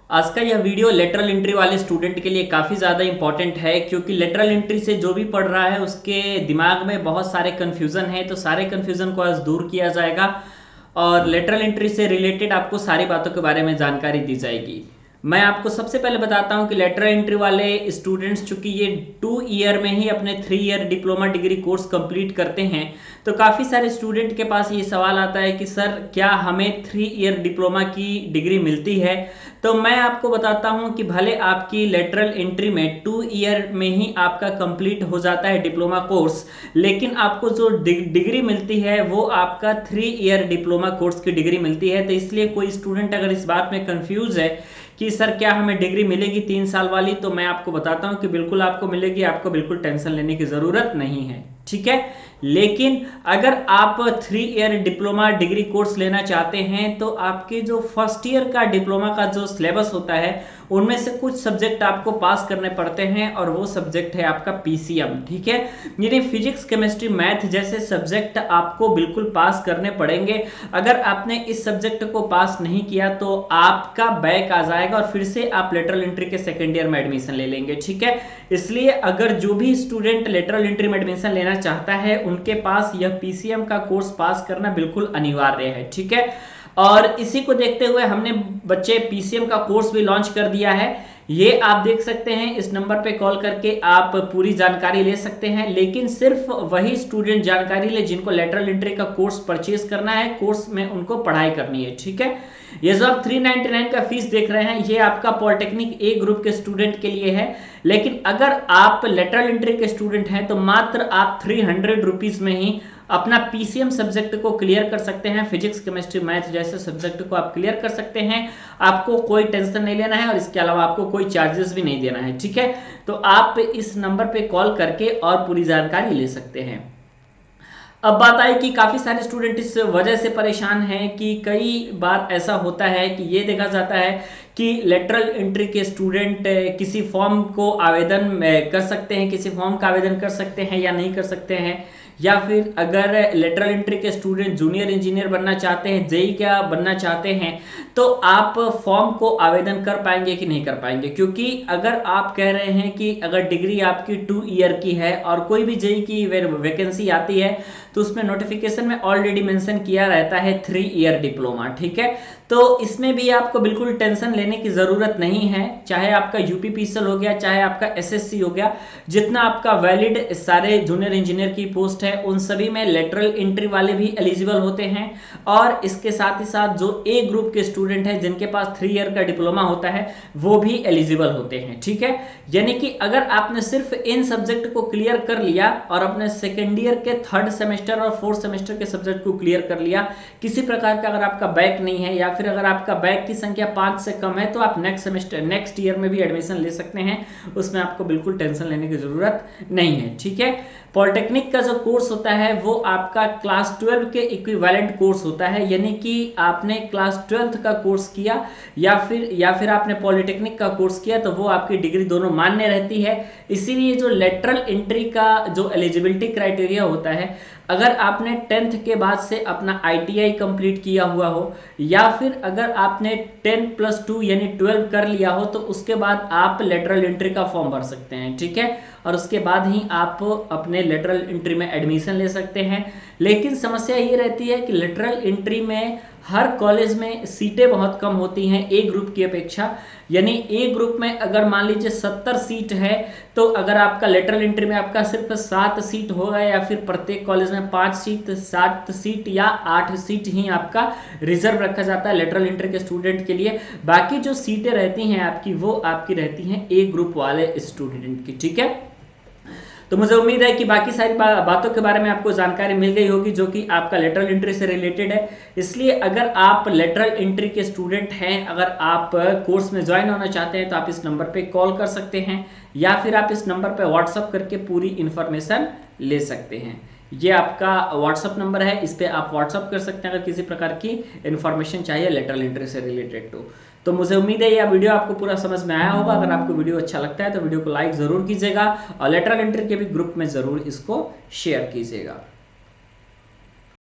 आज का यह वीडियो लेटरल एंट्री वाले स्टूडेंट के लिए काफ़ी ज़्यादा इंपॉर्टेंट है, क्योंकि लेटरल एंट्री से जो भी पढ़ रहा है उसके दिमाग में बहुत सारे कन्फ्यूज़न है। तो सारे कन्फ्यूज़न को आज दूर किया जाएगा और लेटरल एंट्री से रिलेटेड आपको सारी बातों के बारे में जानकारी दी जाएगी। मैं आपको सबसे पहले बताता हूं कि लेटरल एंट्री वाले स्टूडेंट्स चूंकि ये 2 ईयर में ही अपने 3 year diploma degree course complete करते हैं, तो काफ़ी सारे स्टूडेंट के पास ये सवाल आता है कि सर क्या हमें 3 ईयर डिप्लोमा की डिग्री मिलती है। तो मैं आपको बताता हूं कि भले आपकी लेटरल एंट्री में 2 ईयर में ही आपका कंप्लीट हो जाता है डिप्लोमा कोर्स, लेकिन आपको जो डिग्री मिलती है वो आपका 3 ईयर डिप्लोमा कोर्स की डिग्री मिलती है। तो इसलिए कोई स्टूडेंट अगर इस बात में कंफ्यूज है कि सर क्या हमें डिग्री मिलेगी 3 साल वाली, तो मैं आपको बताता हूं कि बिल्कुल आपको मिलेगी, आपको बिल्कुल टेंशन लेने की जरूरत नहीं है, ठीक है। लेकिन अगर आप 3 ईयर डिप्लोमा डिग्री कोर्स लेना चाहते हैं तो आपके जो फर्स्ट ईयर का डिप्लोमा का जो सिलेबस होता है उनमें से कुछ सब्जेक्ट आपको पास करने पड़ते हैं, और वो सब्जेक्ट है आपका पीसीएम, ठीक है। यानी फिजिक्स केमिस्ट्री मैथ जैसे सब्जेक्ट आपको बिल्कुल पास करने पड़ेंगे। अगर आपने इस सब्जेक्ट को पास नहीं किया तो आपका बैक आ जाएगा और फिर से आप लेटरल एंट्री के सेकेंड ईयर में एडमिशन ले लेंगे, ठीक है। इसलिए अगर जो भी स्टूडेंट लेटरल एंट्री में एडमिशन लेना चाहता है उनके पास यह पीसीएम का कोर्स पास करना बिल्कुल अनिवार्य है, ठीक है। और इसी को देखते हुए हमने बच्चे पीसीएम का कोर्स भी लॉन्च कर दिया है। ये आप देख सकते हैं, इस नंबर पे कॉल करके आप पूरी जानकारी ले सकते हैं, लेकिन सिर्फ वही स्टूडेंट जानकारी ले जिनको लेटरल एंट्री का कोर्स परचेज करना है, कोर्स में उनको पढ़ाई करनी है, ठीक है। ये जो आप 399 का फीस देख रहे हैं ये आपका पॉलिटेक्निक ए ग्रुप के स्टूडेंट के लिए है, लेकिन अगर आप लेटरल एंट्री के स्टूडेंट हैं तो मात्र आप 300 रुपीज में ही अपना पीसीएम सब्जेक्ट को क्लियर कर सकते हैं। फिजिक्स केमिस्ट्री मैथ जैसे सब्जेक्ट को आप क्लियर कर सकते हैं, आपको कोई टेंशन नहीं लेना है और इसके अलावा आपको कोई चार्जेस भी नहीं देना है, ठीक है। तो आप इस नंबर पे कॉल करके और पूरी जानकारी ले सकते हैं। अब बात आई कि काफ़ी सारे स्टूडेंट इस वजह से परेशान हैं कि कई बार ऐसा होता है कि ये देखा जाता है कि लेटरल एंट्री के स्टूडेंट किसी फॉर्म को आवेदन कर सकते हैं, किसी फॉर्म का आवेदन कर सकते हैं या नहीं कर सकते हैं, या फिर अगर लेटरल एंट्री के स्टूडेंट जूनियर इंजीनियर बनना चाहते हैं, जेई क्या बनना चाहते हैं, तो आप फॉर्म को आवेदन कर पाएंगे कि नहीं कर पाएंगे। क्योंकि अगर आप कह रहे हैं कि अगर डिग्री आपकी 2 ईयर की है और कोई भी जेई की वैकेंसी आती है तो उसमें नोटिफिकेशन में ऑलरेडी मेंशन किया रहता है 3 ईयर डिप्लोमा, ठीक है। तो इसमें भी आपको बिल्कुल टेंशन लेने की ज़रूरत नहीं है, चाहे आपका यूपीपीसीएल हो गया, चाहे आपका एसएससी हो गया, जितना आपका वैलिड सारे जूनियर इंजीनियर की पोस्ट है उन सभी में लेटरल एंट्री वाले भी एलिजिबल होते हैं। और इसके साथ ही साथ जो ए ग्रुप के स्टूडेंट हैं जिनके पास 3 ईयर का डिप्लोमा होता है वो भी एलिजिबल होते हैं, ठीक है। यानी कि अगर आपने सिर्फ इन सब्जेक्ट को क्लियर कर लिया और अपने सेकेंड ईयर के 3rd सेमेस्टर और 4th सेमेस्टर के सब्जेक्ट को क्लियर कर लिया, किसी प्रकार का अगर आपका बैक नहीं है या फिर अगर आपका बैक की संख्या 5 से कम है, तो आप नेक्स्ट ईयर में भी एडमिशन ले सकते हैं, उसमें आपको बिल्कुल टेंशन लेने की जरूरत नहीं है, ठीक है। पॉलिटेक्निक का जो कोर्स होता है वो आपका क्लास 12 के इक्विवेलेंट कोर्स होता है, यानी कि आपने क्लास 12th का कोर्स किया या फिर आपने पॉलिटेक्निक का कोर्स किया तो वो आपकी डिग्री दोनों मान्य रहती है। इसीलिए जो लेटरल एंट्री का जो एलिजिबिलिटी क्राइटेरिया होता है, अगर आपने 10th के बाद से अपना आईटीआई कंप्लीट किया हुआ हो या फिर अगर आपने 10+2 यानी 12 कर लिया हो तो उसके बाद आप लेटरल एंट्री का फॉर्म भर सकते हैं, ठीक है। और उसके बाद ही आप अपने लेटरल एंट्री में एडमिशन ले सकते हैं। लेकिन समस्या ये रहती है कि लेटरल एंट्री में हर कॉलेज में सीटें बहुत कम होती हैं ए ग्रुप की अपेक्षा। यानी ए ग्रुप में अगर मान लीजिए 70 सीट है तो अगर आपका लेटरल एंट्री में आपका सिर्फ 7 सीट होगा या फिर प्रत्येक कॉलेज में 5 सीट, 7 सीट या 8 सीट ही आपका रिजर्व रखा जाता है लेटरल एंट्री के स्टूडेंट के लिए। बाकी जो सीटें रहती हैं आपकी वो आपकी रहती हैं ए ग्रुप वाले स्टूडेंट की, ठीक है। तो मुझे उम्मीद है कि बाकी सारी बातों के बारे में आपको जानकारी मिल गई होगी जो कि आपका लेटरल एंट्री से रिलेटेड है। इसलिए अगर आप लेटरल एंट्री के स्टूडेंट हैं, अगर आप कोर्स में ज्वाइन होना चाहते हैं तो आप इस नंबर पे कॉल कर सकते हैं या फिर आप इस नंबर पे व्हाट्सअप करके पूरी इन्फॉर्मेशन ले सकते हैं। ये आपका व्हाट्सअप नंबर है, इस पर आप व्हाट्सअप कर सकते हैं अगर किसी प्रकार की इन्फॉर्मेशन चाहिए लेटरल एंट्री से रिलेटेड। तो मुझे उम्मीद है यह वीडियो आपको पूरा समझ में आया होगा। अगर आपको वीडियो अच्छा लगता है तो वीडियो को लाइक ज़रूर कीजिएगा और लेटरल एंट्री के भी ग्रुप में ज़रूर इसको शेयर कीजिएगा।